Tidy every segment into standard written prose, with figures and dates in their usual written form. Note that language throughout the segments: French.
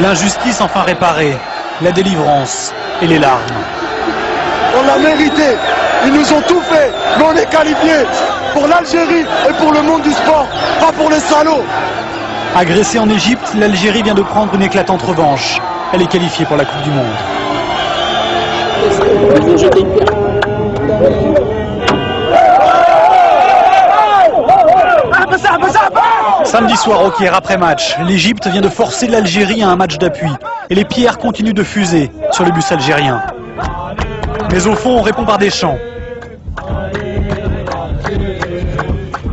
L'injustice enfin réparée, la délivrance et les larmes. On l'a mérité, ils nous ont tout fait, mais on est qualifiés pour l'Algérie et pour le monde du sport, pas pour les salauds. Agressée en Égypte, l'Algérie vient de prendre une éclatante revanche. Elle est qualifiée pour la Coupe du Monde. Samedi soir au Caire, après match, l'Égypte vient de forcer l'Algérie à un match d'appui. Et les pierres continuent de fuser sur le bus algérien. Mais au fond, on répond par des chants.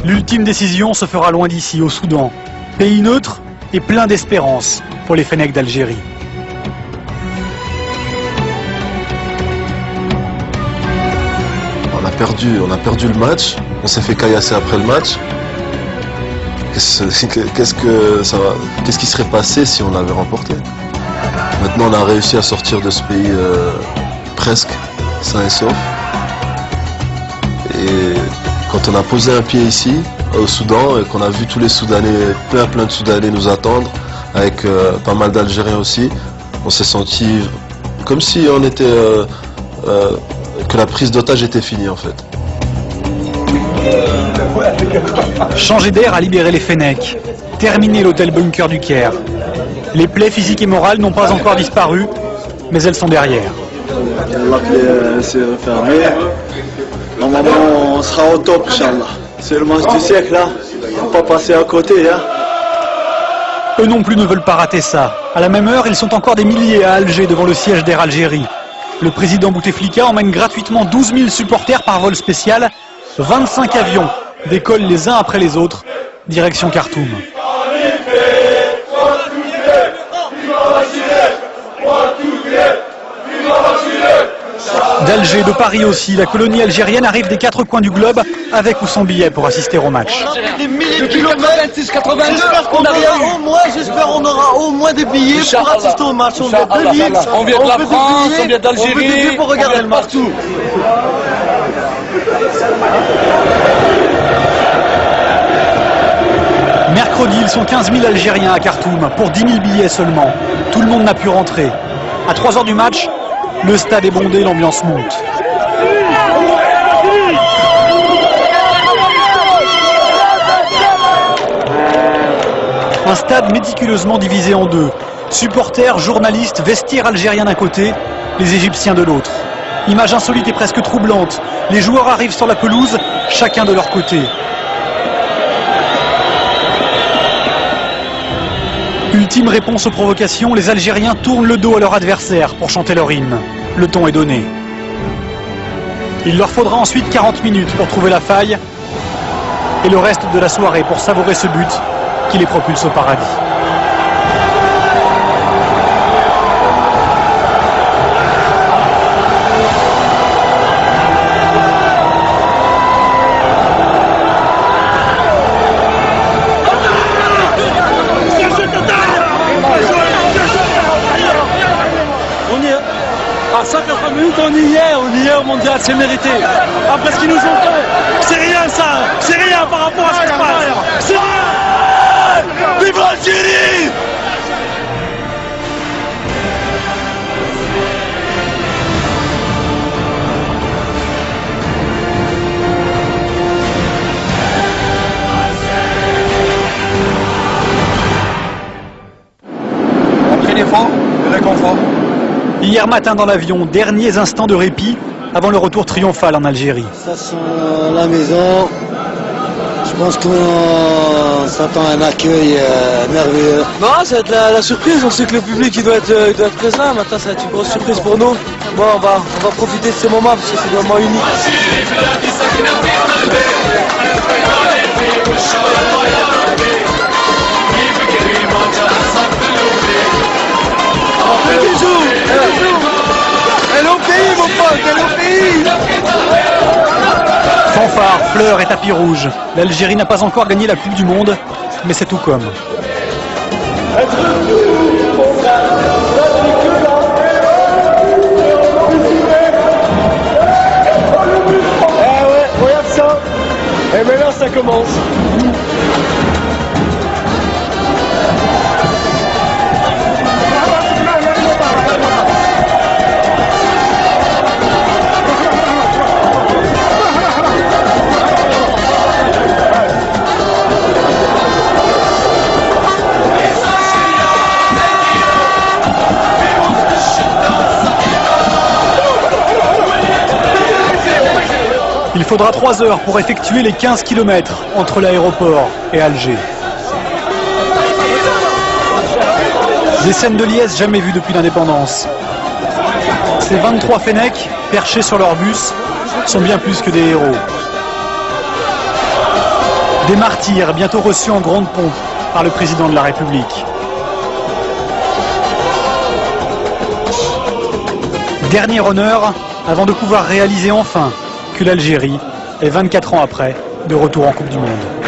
L'ultime décision se fera loin d'ici, au Soudan. Pays neutre et plein d'espérance pour les Fennecs d'Algérie. On a perdu le match, on s'est fait caillasser après le match. Qu'est-ce qui serait passé si on l'avait remporté? Maintenant, on a réussi à sortir de ce pays presque sain et sauf. Et quand on a posé un pied ici, au Soudan, et qu'on a vu tous les Soudanais, plein de Soudanais nous attendre, avec pas mal d'Algériens aussi, on s'est senti comme si on était que la prise d'otage était finie en fait. Changer d'air a libéré les Fennecs. Terminer l'hôtel bunker du Caire. Les plaies physiques et morales n'ont pas encore disparu, mais elles sont derrière. La plaie s'est refermée. Normalement, on sera au top, Inch'Allah. C'est le match du siècle, là. Faut pas passer à côté, hein. Eux non plus ne veulent pas rater ça. À la même heure, ils sont encore des milliers à Alger devant le siège d'Air Algérie. Le président Bouteflika emmène gratuitement 12 000 supporters par vol spécial. 25 avions décollent les uns après les autres, direction Khartoum. D'Alger, de Paris aussi, la colonie algérienne arrive des 4 coins du globe avec ou sans billet pour assister au match. Des milliers de kilomètres, 82, j'espère qu'on aura au moins des billets pour assister au match. On vient de Lille, on vient de la France, on vient d'Algérie, on veut des billets pour regarder le match. Mercredi, ils sont 15 000 Algériens à Khartoum pour 10 000 billets seulement. Tout le monde n'a pu rentrer. À 3 h du match, le stade est bondé, l'ambiance monte. Un stade méticuleusement divisé en deux. Supporters, journalistes, vestiaires algériens d'un côté, les Égyptiens de l'autre. Image insolite et presque troublante. Les joueurs arrivent sur la pelouse, chacun de leur côté. Ultime réponse aux provocations, les Algériens tournent le dos à leur adversaire pour chanter leur hymne. Le ton est donné. Il leur faudra ensuite 40 minutes pour trouver la faille et le reste de la soirée pour savourer ce but qui les propulse au paradis. À 180 minutes, on y est au mondial, c'est mérité. Après ce qu'ils nous ont fait, c'est rien ça, c'est rien par rapport à ce qui se passe. C'est rien. Vive l'Algérie! Après l'effort, le réconfort. Hier matin dans l'avion, derniers instants de répit avant le retour triomphal en Algérie. Ça sent la maison. Je pense qu'on s'attend à un accueil merveilleux. Non, ça va être la surprise. On sait que le public il doit être présent. Maintenant, ça va être une grosse surprise pour nous. Bon, on va profiter de ces moments parce que c'est des moments uniques. Elle est au pays, mon pote, elle est au pays. Fanfare, fleurs et tapis rouges. L'Algérie n'a pas encore gagné la Coupe du Monde, mais c'est tout comme. Regarde ça. Et maintenant ça commence. Il faudra 3 heures pour effectuer les 15 km entre l'aéroport et Alger. Des scènes de liesse jamais vues depuis l'indépendance. Ces 23 Fennecs, perchés sur leur bus, sont bien plus que des héros. Des martyrs bientôt reçus en grande pompe par le président de la République. Dernier honneur avant de pouvoir réaliser enfin que l'Algérie est 24 ans après de retour en Coupe du Monde.